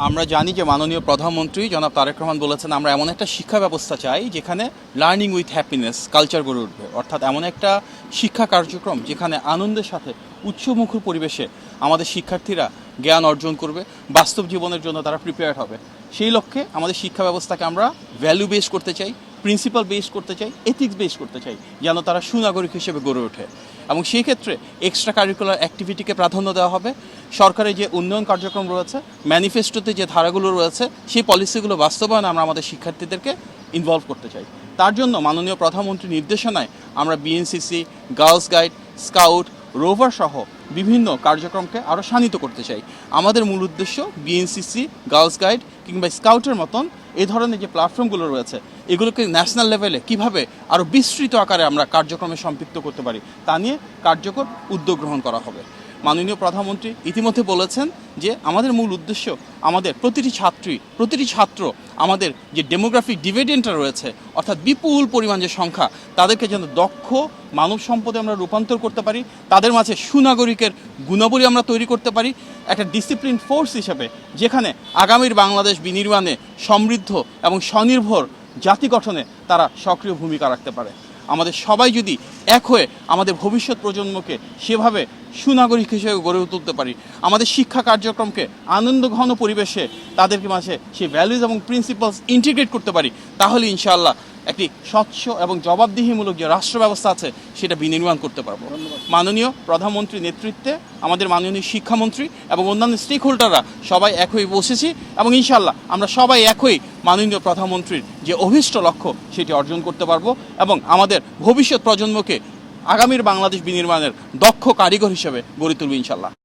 আমরা জানি যে মাননীয় প্রধানমন্ত্রী জনাব তারেক রহমান বলেছেন আমরা এমন একটা শিক্ষা ব্যবস্থা চাই যেখানে লার্নিং উইথ হ্যাপিনেস কালচার গড়ে উঠবে, অর্থাৎ এমন একটা শিক্ষা কার্যক্রম যেখানে আনন্দের সাথে উৎসবমুখর পরিবেশে আমাদের শিক্ষার্থীরা জ্ঞান অর্জন করবে, বাস্তব জীবনের জন্য তারা প্রিপেয়ার্ড হবে। সেই লক্ষ্যে আমাদের শিক্ষা ব্যবস্থাকে আমরা ভ্যালু বেস করতে চাই, প্রিন্সিপাল বেস করতে চাই, এথিক্স বেস করতে চাই, যেন তারা সুনাগরিক হিসেবে গড়ে ওঠে। এবং সেই ক্ষেত্রে এক্সট্রা কারিকুলার অ্যাক্টিভিটিকে প্রাধান্য দেওয়া হবে। সরকারের যে উন্নয়ন কার্যক্রম রয়েছে, ম্যানিফেস্টোতে যে ধারাগুলো রয়েছে, সেই পলিসিগুলো বাস্তবায়নে আমরা আমাদের শিক্ষার্থীদেরকে ইনভলভ করতে চাই। তার জন্য মাননীয় প্রধানমন্ত্রীর নির্দেশনায় আমরা BNCC, girls guide, scout, rover সহ বিভিন্ন কার্যক্রমকে আরও শানিত করতে চাই। আমাদের মূল উদ্দেশ্য বিএনসিসি, গার্লস গাইড কিংবা স্কাউটের মতন এই ধরনের যে প্ল্যাটফর্মগুলো রয়েছে এগুলোকে ন্যাশনাল লেভেলে কিভাবে আরও বিস্তৃত আকারে আমরা কার্যক্রমে সম্পৃক্ত করতে পারি তা নিয়ে কার্যকর উদ্যোগ গ্রহণ করা হবে। মাননীয় প্রধানমন্ত্রী ইতিমধ্যে বলেছেন যে আমাদের মূল উদ্দেশ্য আমাদের প্রতিটি ছাত্র আমাদের যে ডেমোগ্রাফিক ডিভিডেন্টটা রয়েছে, অর্থাৎ বিপুল পরিমাণ যে সংখ্যা, তাদেরকে যেন দক্ষ মানব সম্পদে আমরা রূপান্তর করতে পারি, তাদের মাঝে সুনাগরিকের গুণাবলী আমরা তৈরি করতে পারি একটা ডিসিপ্লিন ফোর্স হিসেবে, যেখানে আগামীর বাংলাদেশ বিনির্মাণে সমৃদ্ধ এবং স্বনির্ভর জাতি গঠনে তারা সক্রিয় ভূমিকা রাখতে পারে। আমাদের সবাই যদি এক হয়ে আমাদের ভবিষ্যৎ প্রজন্মকে সেভাবে সুনাগরিক হিসেবে গড়ে তুলতে পারি, আমাদের শিক্ষা কার্যক্রমকে আনন্দঘন পরিবেশে তাদেরকে মাঝে সেই ভ্যালুজ এবং প্রিন্সিপালস ইন্টিগ্রেট করতে পারি, তাহলে ইনশাআল্লাহ একটি স্বচ্ছ এবং জবাবদিহিমূলক যে রাষ্ট্র ব্যবস্থা আছে সেটা বিনির্মাণ করতে পারবো। মাননীয় প্রধানমন্ত্রীর নেতৃত্বে আমাদের মাননীয় শিক্ষামন্ত্রী এবং অন্যান্য স্টেক হোল্ডাররা সবাই এক হয়ে বসেছি এবং ইনশাআল্লাহ আমরা সবাই এক হয়ে মাননীয় প্রধানমন্ত্রীর যে অভীষ্ট লক্ষ্য সেটি অর্জন করতে পারবো এবং আমাদের ভবিষ্যৎ প্রজন্মকে আগামীর বাংলাদেশ বিনির্মাণের দক্ষ কারিগর হিসেবে গড়ে তুলব ইনশাআল্লাহ।